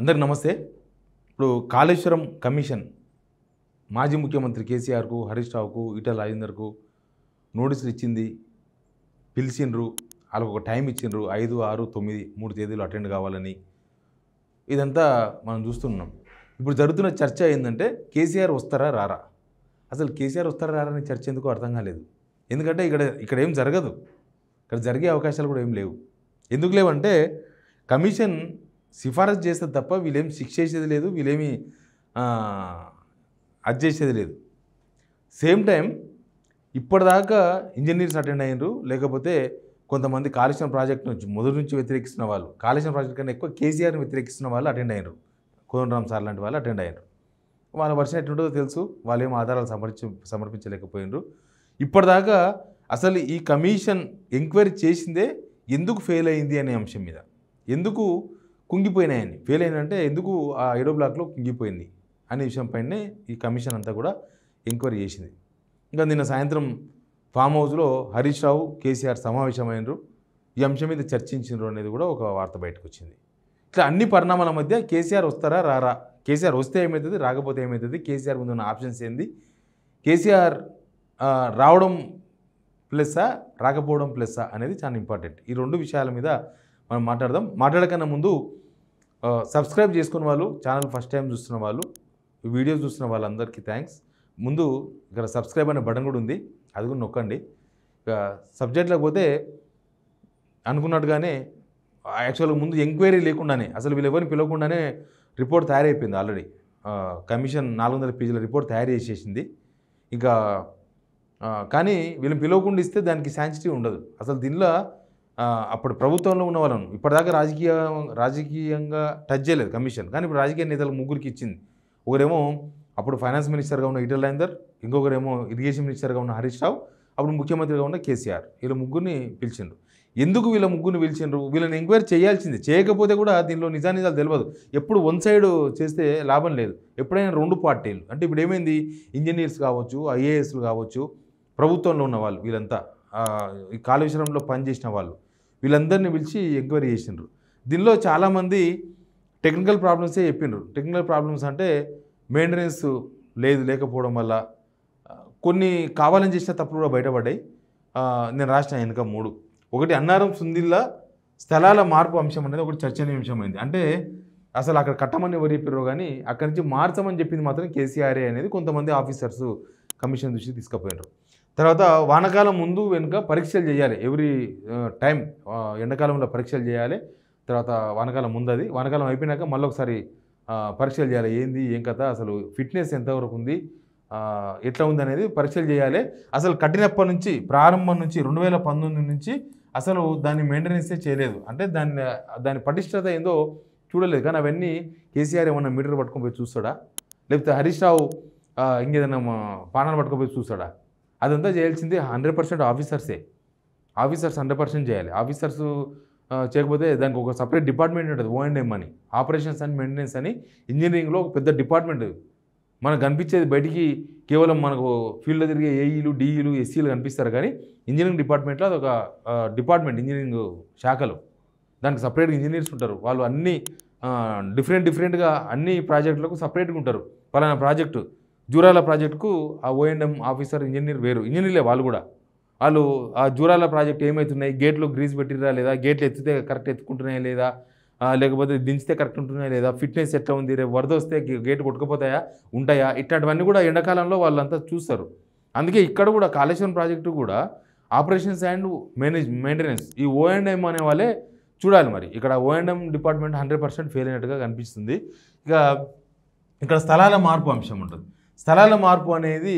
అందరికి నమస్తే. ఇప్పుడు కాళేశ్వరం కమిషన్ మాజీ ముఖ్యమంత్రి కేసీఆర్కు, హరీష్ రావుకు, ఈటెల రాజేందర్కు నోటీసులు ఇచ్చింది, పిలిచిండ్రు, వాళ్ళకు ఒక టైం ఇచ్చిండ్రు 5, 6, 9 3 తేదీలు అటెండ్ కావాలని. ఇదంతా మనం చూస్తున్నాం. ఇప్పుడు జరుగుతున్న చర్చ ఏంటంటే కేసీఆర్ వస్తారా రారా. అసలు కేసీఆర్ వస్తారా రారా అనే చర్చ ఎందుకో అర్థం కాలేదు. ఎందుకంటే ఇక్కడ ఏం జరగదు, ఇక్కడ జరిగే అవకాశాలు కూడా ఏం లేవు. ఎందుకు లేవంటే కమిషన్ సిఫారసు చేస్తే తప్ప వీళ్ళేం శిక్ష చేసేది లేదు, వీళ్ళేమి అది చేసేది లేదు. సేమ్ టైం ఇప్పటిదాకా ఇంజనీర్స్ అటెండ్ అయ్యారు, లేకపోతే కొంతమంది కాళేశ్వరం ప్రాజెక్ట్ నుంచి మొదటి నుంచి వ్యతిరేకిస్తున్న వాళ్ళు, కాళేశ్వరం ప్రాజెక్ట్ కన్నా ఎక్కువ కేసీఆర్ని వ్యతిరేకిస్తున్న వాళ్ళు అటెండ్ అయ్యారు. కోదండరామ్ సార్ లాంటి వాళ్ళు అటెండ్ అయ్యారు. వాళ్ళ వర్షన్ ఎట్లుంటుందో తెలుసు, వాళ్ళు ఏం ఆధారాలు సమర్పించలేకపోయినారు. ఇప్పటిదాకా అసలు ఈ కమిషన్ ఎంక్వైరీ చేసిందే ఎందుకు ఫెయిల్ అయింది అనే అంశం మీద, ఎందుకు కుంగిపోయినాయని, ఫెయిల్ అయిందంటే ఎందుకు ఆ 7వ బ్లాక్లో కుంగిపోయింది అనే విషయం పైనే ఈ కమిషన్ అంతా కూడా ఎంక్వైరీ చేసింది. ఇంకా నిన్న సాయంత్రం ఫామ్ హౌస్లో హరీష్ రావు, కేసీఆర్ సమావేశమైనరు, ఈ అంశం మీద చర్చించారు అనేది కూడా ఒక వార్త బయటకు వచ్చింది. ఇట్లా అన్ని పరిణామాల మధ్య కేసీఆర్ వస్తారా రారా, కేసీఆర్ వస్తే ఏమవుతుంది, రాకపోతే ఏమవుతుంది, కేసీఆర్ ముందున్న ఆప్షన్స్ ఏంది, కేసీఆర్ రావడం ప్లస్సా రాకపోవడం ప్లస్సా అనేది చాలా ఇంపార్టెంట్. ఈ రెండు విషయాల మీద మనం మాట్లాడదాం. మాట్లాడకన్నా ముందు సబ్స్క్రైబ్ చేసుకున్న వాళ్ళు, ఛానల్ ఫస్ట్ టైం చూస్తున్న వాళ్ళు, ఈ వీడియోస్ చూస్తున్న వాళ్ళందరికీ థ్యాంక్స్. ముందు ఇక్కడ సబ్స్క్రైబ్ అనే బటన్ కూడా ఉంది, అది కూడా నొక్కండి. ఇక సబ్జెక్ట్లోకి పోతే అనుకున్నట్టుగానే యాక్చువల్గా ముందు ఎంక్వైరీ లేకుండానే, అసలు వీళ్ళు ఎవరిని పిలవకుండానే రిపోర్ట్ తయారైపోయింది ఆల్రెడీ. కమిషన్ 400 పేజీల రిపోర్ట్ తయారు చేసేసింది. ఇంకా కానీ వీళ్ళని పిలవకుండా ఇస్తే దానికి సెన్సిటివ్ ఉండదు. అసలు దీనిలో అప్పుడు ప్రభుత్వంలో ఉన్న వాళ్ళను ఇప్పటిదాకా రాజకీయంగా టచ్ చేయలేదు కమిషన్, కానీ ఇప్పుడు రాజకీయ నేతలకు ముగ్గురికి ఇచ్చింది. ఒకరేమో అప్పుడు ఫైనాన్స్ మినిస్టర్గా ఉన్న ఈటెల రాజేందర్, ఇంకొకరేమో ఇరిగేషన్ మినిస్టర్గా ఉన్న హరీష్ రావు, అప్పుడు ముఖ్యమంత్రిగా ఉన్న కేసీఆర్. వీళ్ళ ముగ్గురిని పిలిచిండ్రు. ఎందుకు వీళ్ళ ముగ్గురిని పిలిచిండ్రు, వీళ్ళని ఎంక్వైరీ చేయాల్సింది. చేయకపోతే కూడా దీనిలో నిజానిజాలు తెలియదు. ఎప్పుడు వన్ సైడ్ చేస్తే లాభం లేదు. ఎప్పుడైనా రెండు పార్టీలు అంటే ఇప్పుడు ఏమైంది, ఇంజనీర్స్ కావచ్చు, ఐఏఎస్లు కావచ్చు, ప్రభుత్వంలో ఉన్న వాళ్ళు, వీళ్ళంతా ఈ కాళేశ్వరంలో పనిచేసిన వాళ్ళు, వీళ్ళందరినీ పిలిచి ఎంక్వైరీ చేసిండ్రు. దీనిలో చాలామంది టెక్నికల్ ప్రాబ్లమ్సే చెప్పిండ్రు. టెక్నికల్ ప్రాబ్లమ్స్ అంటే మెయింటెనెన్స్ లేకపోవడం వల్ల కొన్ని కావాలని చేసిన తప్పులు కూడా బయటపడ్డాయి. నేను రాసిన వెనుక 3. ఒకటి అన్నారం సుందిల్లా స్థలాల మార్పు అంశం అనేది ఒకటి చర్చనీయాంశమైంది. అంటే అసలు అక్కడ కట్టమని ఎవరు చెప్పారో కానీ అక్కడి నుంచి మార్చమని చెప్పింది మాత్రం కేసీఆర్ఏ అనేది కొంతమంది ఆఫీసర్స్ కమిషన్ దృష్టికి తీసుకుపోయినారు. తర్వాత వానకాలం ముందు వెనుక పరీక్షలు చేయాలి, ఎవ్రీ టైం ఎండాకాలంలో పరీక్షలు చేయాలి, తర్వాత వానకాలం ముందు, అది వానకాలం అయిపోయినాక మళ్ళీ ఒకసారి పరీక్షలు చేయాలి. ఏంది ఏం కథ, అసలు ఫిట్నెస్ ఎంతవరకు ఉంది, ఎట్లా ఉంది అనేది పరీక్షలు చేయాలి. అసలు కట్టినప్పటి నుంచి, ప్రారంభం నుంచి 2019 నుంచి అసలు దాన్ని మెయింటెనెన్సే చేయలేదు. అంటే దాని పటిష్టత ఏందో చూడలేదు. కానీ అవన్నీ కేసీఆర్ ఏమన్నా మీటర్ పట్టుకొని పోయి చూస్తాడా, లేకపోతే హరీష్ రావు ఇంకేదన్నా పానాలు పట్టుకొని చూస్తాడా? అదంతా చేయాల్సింది 100% ఆఫీసర్సే. ఆఫీసర్స్ 100% చేయాలి. ఆఫీసర్స్ చేయకపోతే దానికి ఒక సపరేట్ డిపార్ట్మెంట్ ఉంటుంది, O&M అని, ఆపరేషన్స్ అండ్ మెయింటెనెన్స్ అని. ఇంజనీరింగ్లో ఒక పెద్ద డిపార్ట్మెంట్. మనకు కనిపించేది బయటికి కేవలం మనకు ఫీల్డ్లో తిరిగే ఏఈలు, డిఈలు, ఎస్సీలు కనిపిస్తారు, కానీ ఇంజనీరింగ్ డిపార్ట్మెంట్లో అదొక డిపార్ట్మెంట్, ఇంజనీరింగ్ శాఖలు. దానికి సపరేట్గా ఇంజనీర్స్ ఉంటారు. వాళ్ళు అన్ని డిఫరెంట్గా అన్ని ప్రాజెక్టులకు సపరేట్గా ఉంటారు. పలానా ప్రాజెక్టు జూరాల ప్రాజెక్టుకు ఆ O&M ఆఫీసర్ ఇంజనీర్ వేరు, ఇంజనీర్లే వాళ్ళు కూడా. వాళ్ళు ఆ జూరాల ప్రాజెక్ట్ ఏమవుతున్నాయి, గేట్లు గ్రీజ్ పెట్టిరా లేదా, గేట్లు ఎత్తితే కరెక్ట్ ఎత్తుకుంటున్నాయా లేదా, లేకపోతే దించితే కరెక్ట్ ఉంటున్నాయా లేదా, ఫిట్నెస్ ఎట్లా ఉంది, రేపు వరద వస్తే గేట్ కొట్టుకుపోతాయా ఉంటాయా, ఇట్లాంటివన్నీ కూడా ఎండాకాలంలో వాళ్ళంతా చూస్తారు. అందుకే ఇక్కడ కూడా కాళేశ్వరం ప్రాజెక్టు కూడా ఆపరేషన్స్ అండ్ మెయింటెనెన్స్ ఈ O&M అనే వాళ్ళే చూడాలి. మరి ఇక్కడ O&M డిపార్ట్మెంట్ 100% ఫెయిల్ అయినట్టుగా కనిపిస్తుంది. ఇక్కడ స్థలాల మార్పు అంశం ఉంటుంది. స్థలాల మార్పు అనేది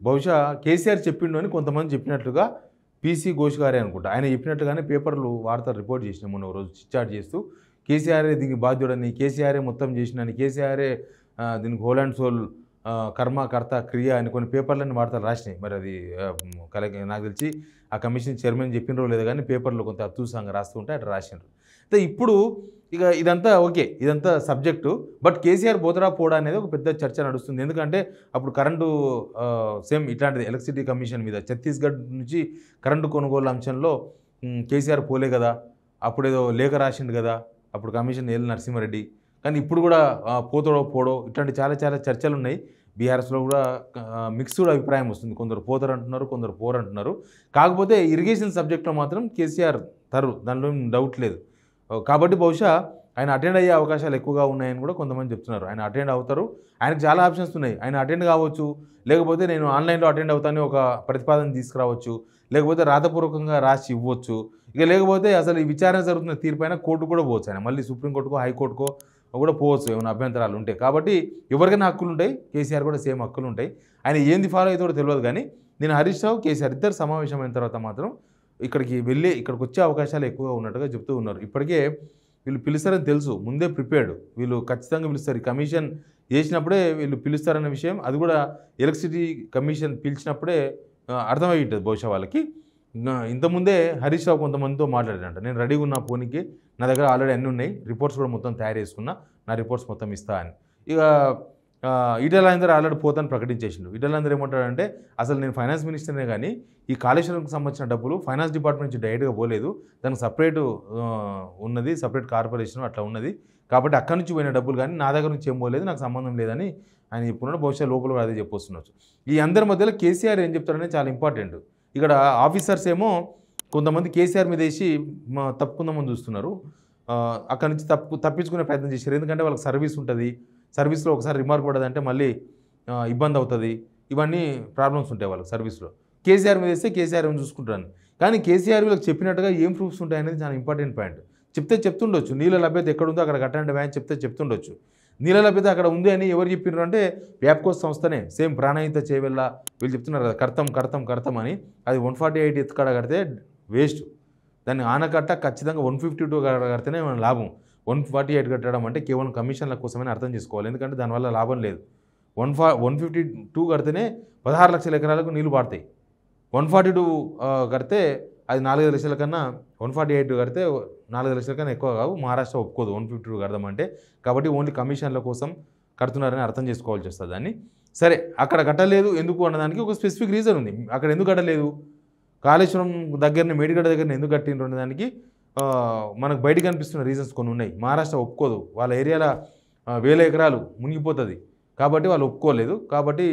బహుశా కేసీఆర్ చెప్పిండు అని కొంతమంది చెప్పినట్లుగా PC ఘోష్ గారే అనుకుంటా, ఆయన చెప్పినట్టుగానే పేపర్లు వార్తలు రిపోర్ట్ చేసినాయి మొన్న రోజు చిట్చాట్ చేస్తూ. కేసీఆర్ఏ దీనికి బాధ్యుడని, కేసీఆర్ఏ మొత్తం చేసినని, కేసీఆర్ఏ దీనికి హోల్ అండ్ సోల్ కర్మ కర్త క్రియ అని కొన్ని పేపర్లని వార్తలు రాసినాయి. మరి అది నాకు తెలిసి ఆ కమిషన్ చైర్మన్ చెప్పినరో లేదో కానీ పేపర్లో కొంత అత్యూసంగా రాస్తుంటే అట్లా రాసినారు. అయితే ఇప్పుడు ఇక ఇదంతా ఓకే, ఇదంతా సబ్జెక్టు. బట్ కేసీఆర్ పోతడా పోడా అనేది ఒక పెద్ద చర్చ నడుస్తుంది. ఎందుకంటే అప్పుడు కరెంటు సేమ్ ఇట్లాంటిది ఎలక్ట్రిసిటీ కమిషన్ మీద ఛత్తీస్గఢ్ నుంచి కరెంటు కొనుగోలు అంశంలో కేసీఆర్ పోలే కదా, అప్పుడేదో లేఖ రాసిండు కదా, అప్పుడు కమిషన్ ఎల్ నరసింహారెడ్డి. కానీ ఇప్పుడు కూడా పోతాడో పోడో ఇట్లాంటి చాలా చాలా చర్చలు ఉన్నాయి. బీఆర్ఎస్లో కూడా మిక్స్డ్ అభిప్రాయం వస్తుంది. కొందరు పోతారంటున్నారు, కొందరు పోరంటున్నారు. కాకపోతే ఇరిగేషన్ సబ్జెక్ట్లో మాత్రం కేసీఆర్ దానిలో డౌట్ లేదు. కాబట్టి బహుశా ఆయన అటెండ్ అయ్యే అవకాశాలు ఎక్కువగా ఉన్నాయని కూడా కొంతమంది చెప్తున్నారు. ఆయన అటెండ్ అవుతారు. ఆయనకు చాలా ఆప్షన్స్ ఉన్నాయి. ఆయన అటెండ్ కావచ్చు, లేకపోతే నేను ఆన్లైన్లో అటెండ్ అవుతానని ఒక ప్రతిపాదన తీసుకురావచ్చు, లేకపోతే రాతపూర్వకంగా రాసి ఇవ్వచ్చు. ఇక లేకపోతే అసలు ఈ విచారణ జరుగుతున్న తీర్పైన కోర్టు కూడా పోవచ్చు. ఆయన మళ్ళీ సుప్రీంకోర్టుకో హైకోర్టుకో కూడా పోవచ్చు ఏమైనా అభ్యంతరాలు ఉంటాయి. కాబట్టి ఎవరికైనా హక్కులు ఉంటాయి, కేసీఆర్ కూడా సేమ్ హక్కులు ఉంటాయి. ఆయన ఏంది ఫాలో అవుతాడో తెలియదు. కానీ నేను హరీష్ రావు కేసీఆర్ ఇద్దరు సమావేశమైన తర్వాత మాత్రం ఇక్కడికి వచ్చే అవకాశాలు ఎక్కువగా ఉన్నట్టుగా చెప్తూ ఉన్నారు. ఇప్పటికే వీళ్ళు పిలుస్తారని తెలుసు, ముందే ప్రిపేర్డ్. వీళ్ళు ఖచ్చితంగా పిలుస్తారు. ఈ కమిషన్ చేసినప్పుడే వీళ్ళు పిలుస్తారన్న విషయం, అది కూడా ఎలక్ట్రిసిటీ కమిషన్ పిలిచినప్పుడే అర్థమై ఉంటుంది బహుశా వాళ్ళకి. ఇంతకుముందే హరీష్ రావు కొంతమందితో మాట్లాడాడంట, నేను రెడీగా ఉన్న పోనీకి, నా దగ్గర ఆల్రెడీ అన్నీ ఉన్నాయి, రిపోర్ట్స్ కూడా మొత్తం తయారు చేసుకున్నా, నా రిపోర్ట్స్ మొత్తం ఇస్తా అని. ఇక ఈటెల రాజేందర్ ఆల్రెడీ పోతాను ప్రకటించేసిండు. ఈటెల రాజేందర్ ఏమంటాడంటే, అసలు నేను ఫైనాన్స్ మినిస్టర్నే కానీ ఈ కాళేశ్వరంకి సంబంధించిన డబ్బులు ఫైనాన్స్ డిపార్ట్మెంట్ నుంచి డైరెక్ట్గా పోలేదు, దానికి సపరేట్ ఉన్నది, సపరేట్ కార్పొరేషన్ అట్లా ఉన్నది, కాబట్టి అక్కడి నుంచి పోయిన డబ్బులు కానీ నా దగ్గర నుంచి ఏం పోలేదు, నాకు సంబంధం లేదని ఆయన చెప్పుకున్నాడు. బహుశా లోపల అదే చెప్పొస్తున్నారు. ఈ అందరి మధ్యలో కేసీఆర్ ఏం చెప్తారనేది చాలా ఇంపార్టెంట్. ఇక్కడ ఆఫీసర్స్ ఏమో కొంతమంది కేసీఆర్ మీద వేసి తప్పుకుందామని చూస్తున్నారు. అక్కడి నుంచి తప్పించుకునే ప్రయత్నం చేశారు. ఎందుకంటే వాళ్ళకి సర్వీస్ ఉంటుంది, సర్వీస్లో ఒకసారి రిమార్క్ పడదంటే మళ్ళీ ఇబ్బంది అవుతుంది, ఇవన్నీ ప్రాబ్లమ్స్ ఉంటాయి వాళ్ళకి సర్వీస్లో. కేసీఆర్ మీద వేస్తే కేసీఆర్ ఏం చూసుకుంటారని. కానీ కేసీఆర్ వీళ్ళకి చెప్పినట్టుగా ఏం ప్రూఫ్స్ ఉంటాయనేది చాలా ఇంపార్టెంట్ పాయింట్. చెప్తుండొచ్చు, నీళ్ళ లభ్యత ఎక్కడుందో అక్కడ కట్టండి వ్యాన్ చెప్తుండొచ్చు. నీళ్ళ లభ్యత అక్కడ ఉంది అని ఎవరు చెప్పినారు అంటే వ్యాప్కోస్ సంస్థనే, సేమ్ ప్రాణహిత చేవెళ్ళ వీళ్ళు చెప్తున్నారు కదా, కడతాం అని. అది 148 ఎత్తుకాడ కడితే వేస్ట్, దాన్ని ఆనకట్ట ఖచ్చితంగా 152 కడితేనే మన లాభం. 148 కట్టడం అంటే కేవలం కమిషన్ల కోసమని అర్థం చేసుకోవాలి, ఎందుకంటే దానివల్ల లాభం లేదు. 152 కడితేనే 16 లక్షల ఎకరాలకు నీళ్లు పాడతాయి. 142 కడితే అది 4 లక్షల కన్నా, 148 కడితే 4 లక్షల కన్నా ఎక్కువ కావు. మహారాష్ట్ర ఒప్పుకోదు 152 కడదామంటే. కాబట్టి ఓన్లీ కమిషన్ల కోసం కడుతున్నారని అర్థం చేసుకోవాల్సి వస్తుంది దాన్ని. సరే, అక్కడ కట్టలేదు ఎందుకు అన్నదానికి ఒక స్పెసిఫిక్ రీజన్ ఉంది. అక్కడ ఎందుకు కట్టలేదు, కాళేశ్వరం దగ్గరనే మేడిగడ్డ దగ్గరనే ఎందుకు కట్టిండ్రు అనేదానికి మనకు బయట కనిపిస్తున్న రీజన్స్ కొన్ని ఉన్నాయి. మహారాష్ట్ర ఒప్పుకోదు, వాళ్ళ ఏరియాలో 1000 ఎకరాలు మునిగిపోతుంది, కాబట్టి వాళ్ళు ఒప్పుకోలేదు. కాబట్టి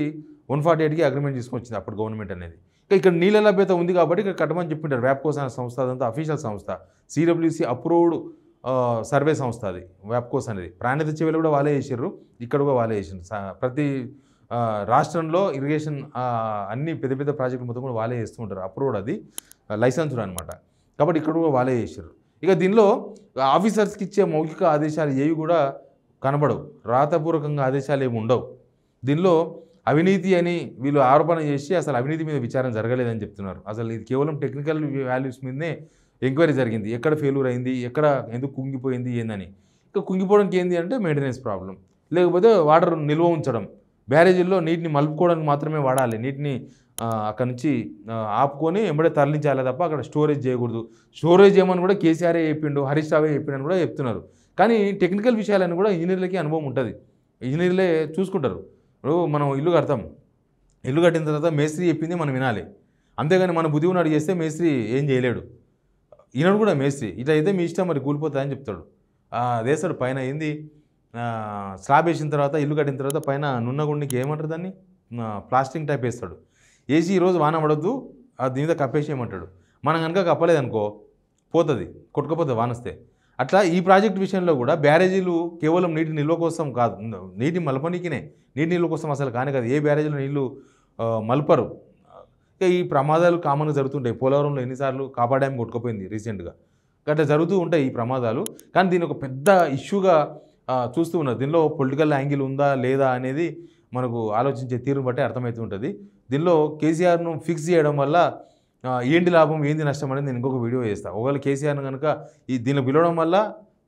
148కి అగ్రిమెంట్ తీసుకొచ్చింది అప్పుడు గవర్నమెంట్ అనేది. ఇక్కడ నీళ్ళ లభ్యత ఉంది కాబట్టి ఇక్కడ కట్టమని చెప్పింటారు. వ్యాప్కోస్ అనే సంస్థ, అదంతా అఫీషియల్ సంస్థ, సిడబ్ల్యూసి అప్రూవ్డ్ సర్వే సంస్థ అది వ్యాప్కోస్ అనేది. ప్రాణహిత చెవులు కూడా వాళ్ళే చేసారు, ఇక్కడ కూడా వాళ్ళే చేసారు. ప్రతి రాష్ట్రంలో ఇరిగేషన్ అన్ని పెద్ద పెద్ద ప్రాజెక్టులు మొత్తం కూడా వాళ్ళే చేస్తూ ఉంటారు, అప్రూవ్డ్, అది లైసెన్స్డ్ అనమాట. కాబట్టి ఇక్కడ కూడా వాళ్ళే చేసారు. ఇక దీనిలో ఆఫీసర్స్కి ఇచ్చే మౌఖిక ఆదేశాలు ఏవి కూడా కనబడవు, రాతపూర్వకంగా ఆదేశాలు ఏమి ఉండవు. దీనిలో అవినీతి అని వీళ్ళు ఆరోపణ చేసి అసలు అవినీతి మీద విచారణ జరగలేదని చెప్తున్నారు. అసలు ఇది కేవలం టెక్నికల్ వాల్యూస్ మీదనే ఎంక్వైరీ జరిగింది, ఎక్కడ ఫెయిల్యూర్ అయింది, ఎక్కడ ఎందుకు కుంగిపోయింది ఏందని. ఇక కుంగిపోవడానికి ఏంది అంటే మెయింటెనెన్స్ ప్రాబ్లం, లేకపోతే వాటర్ నిల్వ ఉంచడం, బ్యారేజీల్లో నీటిని మలుపుకోవడానికి మాత్రమే వాడాలి, నీటిని అక్కడ నుంచి ఆపుకొని ఎంబడే తరలించాలి తప్ప అక్కడ స్టోరేజ్ చేయకూడదు. స్టోరేజ్ చేయమని కూడా కేసీఆర్ చెప్పిండు, హరీష్ రావే చెప్పిండని కూడా చెప్తున్నారు. కానీ టెక్నికల్ విషయాలని కూడా ఇంజనీర్లకి అనుభవం ఉంటుంది, ఇంజనీర్లే చూసుకుంటారు. ఇప్పుడు మనం ఇల్లు కడతాం, ఇల్లు కట్టిన తర్వాత మేస్త్రి చెప్పింది మనం వినాలి, అంతేగాని మన బుద్ధి ఉన్నాడు చేస్తే మేస్త్రి ఏం చేయలేడు. ఈనాడు కూడా మేస్త్రి ఇట్లా అయితే మీ ఇష్టం మరి కూలిపోతాయని చెప్తాడు, అదేస్తాడు. పైన ఏంది స్లాబ్ వేసిన తర్వాత, ఇల్లు కట్టిన తర్వాత పైన నున్నగుండికి ఏమంటారు దాన్ని, ప్లాస్టింగ్ టైప్ వేస్తాడు. వేసి ఈరోజు వాన పడద్దు, దీని మీద కప్పేసేయమంటాడు. మనం కనుక కప్పలేదనుకో పోతుంది, కొట్టుకపోతుంది వానొస్తే. అట్లా ఈ ప్రాజెక్ట్ విషయంలో కూడా బ్యారేజీలు కేవలం నీటి నిల్వ కోసం కాదు, నీటి మలపనీకినే, నీటి నిల్వ కోసం అసలు కానీ కాదు. ఏ బ్యారేజీలో నీళ్లు మలపరు. ఇక ఈ ప్రమాదాలు కామన్గా జరుగుతుంటాయి. పోలవరంలో ఎన్నిసార్లు కాపా డ్యామ్ కొట్టుకుపోయింది రీసెంట్గా, అట్లా జరుగుతూ ఉంటాయి ఈ ప్రమాదాలు. కానీ దీని ఒక పెద్ద ఇష్యూగా చూస్తూ ఉన్నారు. దీనిలో పొలిటికల్ యాంగిల్ ఉందా లేదా అనేది మనకు ఆలోచించే తీరును బట్టి అర్థమవుతూ ఉంటుంది. దీనిలో కేసీఆర్ను ఫిక్స్ చేయడం వల్ల ఏంటి లాభం ఏంది నష్టం అనేది నేను ఇంకొక వీడియో చేస్తాను. ఒకవేళ కేసీఆర్ను కనుక దీనిలో పిలవడం వల్ల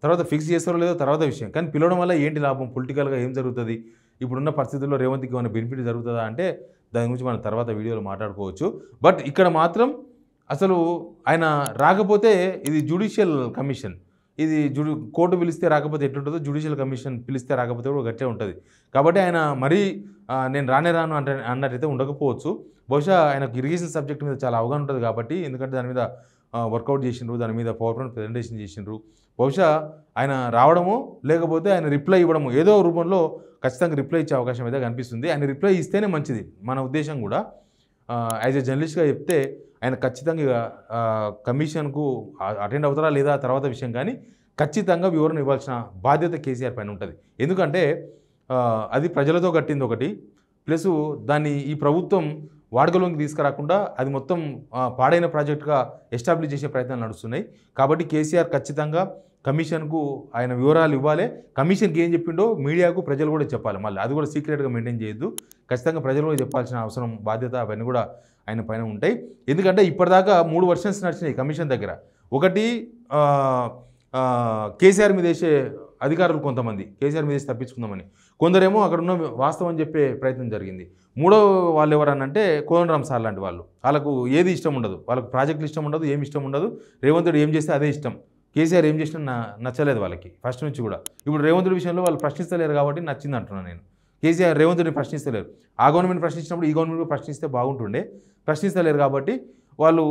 తర్వాత ఫిక్స్ చేస్తారో లేదో తర్వాత విషయం, కానీ పిలవడం వల్ల ఏంటి లాభం, పొలిటికల్గా ఏం జరుగుతుంది, ఇప్పుడున్న పరిస్థితుల్లో రేవంత్కి ఏమైనా బెనిఫిట్ జరుగుతుందా అంటే దాని గురించి మనం తర్వాత వీడియోలో మాట్లాడుకోవచ్చు. బట్ ఇక్కడ మాత్రం అసలు ఆయన రాకపోతే ఇది జ్యుడిషియల్ కమిషన్, ఇది కోర్టు పిలిస్తే రాకపోతే ఎట్లుంటుందో జ్యుడిషియల్ కమిషన్ పిలిస్తే రాకపోతే కూడా గట్టే ఉంటుంది. కాబట్టి ఆయన మరీ నేను రాను అన్నట్టయితే ఉండకపోవచ్చు. బహుశా ఆయనకు ఇరిగేషన్ సబ్జెక్ట్ మీద చాలా అవగాహన ఉంటుంది కాబట్టి, ఎందుకంటే దాని మీద వర్కౌట్ చేసిండ్రు, దాని మీద పవర్ పాయింట్ ప్రజెంటేషన్ చేసిండ్రు. బహుశా ఆయన రావడము లేకపోతే ఆయన రిప్లై ఇవ్వడము ఏదో రూపంలో ఖచ్చితంగా రిప్లై ఇచ్చే అవకాశం అయితే కనిపిస్తుంది. ఆయన రిప్లై ఇస్తేనే మంచిది. మన ఉద్దేశం కూడా యాజ్ ఎ జర్నలిస్ట్గా చెప్తే ఆయన ఖచ్చితంగా కమిషన్కు అటెండ్ అవుతారా లేదా తర్వాత విషయం, కానీ ఖచ్చితంగా వివరణ ఇవ్వాల్సిన బాధ్యత కేసీఆర్ పైన ఉంటుంది. ఎందుకంటే అది ప్రజలతో కట్టింది ఒకటి, ప్లస్ దాన్ని ఈ ప్రభుత్వం వాడుకలోకి తీసుకురాకుండా అది మొత్తం పాడైన ప్రాజెక్టుగా ఎస్టాబ్లిష్ చేసే ప్రయత్నాలు నడుస్తున్నాయి. కాబట్టి కేసీఆర్ ఖచ్చితంగా కమిషన్కు ఆయన వివరాలు ఇవ్వాలి. కమిషన్కి ఏం చెప్పిండో మీడియాకు ప్రజలు కూడా చెప్పాలి. మళ్ళీ అది కూడా సీక్రెట్గా మెయింటైన్ చేయొద్దు. ఖచ్చితంగా ప్రజలు కూడా చెప్పాల్సిన అవసరం, బాధ్యత అవన్నీ కూడా ఆయన పైన ఉంటాయి. ఎందుకంటే ఇప్పటిదాకా 3 వర్షన్స్ నడిచినాయి కమిషన్ దగ్గర. ఒకటి కేసీఆర్ మీద వేసే అధికారులు కొంతమంది కేసీఆర్ మీద వేసి తప్పించుకుందామని, కొందరేమో అక్కడ ఉన్న వాస్తవం చెప్పే ప్రయత్నం జరిగింది. మూడో వాళ్ళు ఎవరనంటే కోదండరామ్ సార్ లాంటి వాళ్ళు. వాళ్ళకు ఏది ఇష్టం ఉండదు, వాళ్ళకు ప్రాజెక్టులు ఇష్టం ఉండదు, ఏమి ఇష్టం ఉండదు. రేవంతుడు ఏం చేస్తే అదే ఇష్టం. కేసీఆర్ ఏం చేసినా నచ్చలేదు వాళ్ళకి ఫస్ట్ నుంచి కూడా. ఇప్పుడు రేవంతుడి విషయంలో వాళ్ళు ప్రశ్నిస్తలేరు కాబట్టి నచ్చింది అంటున్నాను నేను. కేసీఆర్ రేవంతుడిని ప్రశ్నిస్తలేరు. ఆ గవర్నమెంట్ ప్రశ్నించినప్పుడు ఈ గవర్నమెంట్ ప్రశ్నిస్తే బాగుంటుండే, ప్రశ్నిస్తలేరు కాబట్టి వాళ్ళు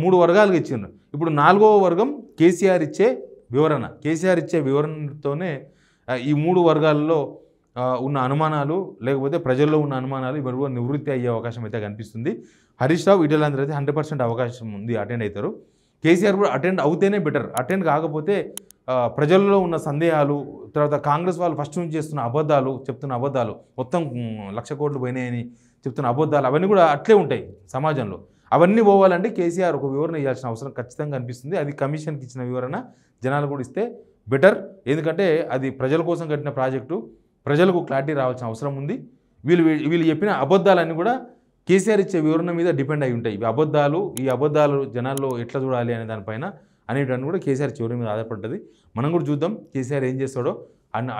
3 వర్గాలుగా ఇచ్చిండ్రు. ఇప్పుడు 4వ వర్గం కేసీఆర్ ఇచ్చే వివరణ. కేసీఆర్ ఇచ్చే వివరణతోనే ఈ 3 వర్గాల్లో ఉన్న అనుమానాలు, లేకపోతే ప్రజల్లో ఉన్న అనుమానాలు ఇవన్నీ కూడా నివృత్తి అయ్యే అవకాశం అయితే కనిపిస్తుంది. హరీష్ రావు, ఈటెల అయితే 100% అవకాశం ఉంది, అటెండ్ అవుతారు. కేసీఆర్ కూడా అటెండ్ అవుతేనే బెటర్. అటెండ్ కాకపోతే ప్రజల్లో ఉన్న సందేహాలు, తర్వాత కాంగ్రెస్ వాళ్ళు ఫస్ట్ నుంచి చెప్తున్న అబద్ధాలు మొత్తం 1,00,000 కోట్లు పోయినాయని చెప్తున్న అబద్ధాలు అవన్నీ కూడా అట్లే ఉంటాయి సమాజంలో. అవన్నీ పోవాలంటే కేసీఆర్ ఒక వివరణ ఇవ్వాల్సిన అవసరం ఖచ్చితంగా అనిపిస్తుంది. అది కమిషన్కి ఇచ్చిన వివరణ జనాలు కూడా ఇస్తే బెటర్. ఎందుకంటే అది ప్రజల కోసం కట్టిన ప్రాజెక్టు, ప్రజలకు క్లారిటీ రావాల్సిన అవసరం ఉంది. వీళ్ళు చెప్పిన అబద్ధాలన్నీ కూడా కేసీఆర్ ఇచ్చే వివరణ మీద డిపెండ్ అయి ఉంటాయి. ఈ అబద్ధాలు జనాల్లో ఎట్లా చూడాలి అనే దానిపైన అనేటువంటి కూడా కేసీఆర్ చివరి మీద ఆధారపడ్డది. మనం కూడా చూద్దాం కేసీఆర్ ఏం చేస్తాడో.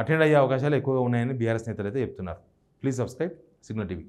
అటెండ్ అయ్యే అవకాశాలు ఎక్కువగా ఉన్నాయని బీఆర్ఎస్ నేతలు అయితే చెప్తున్నారు. Please subscribe signal TV.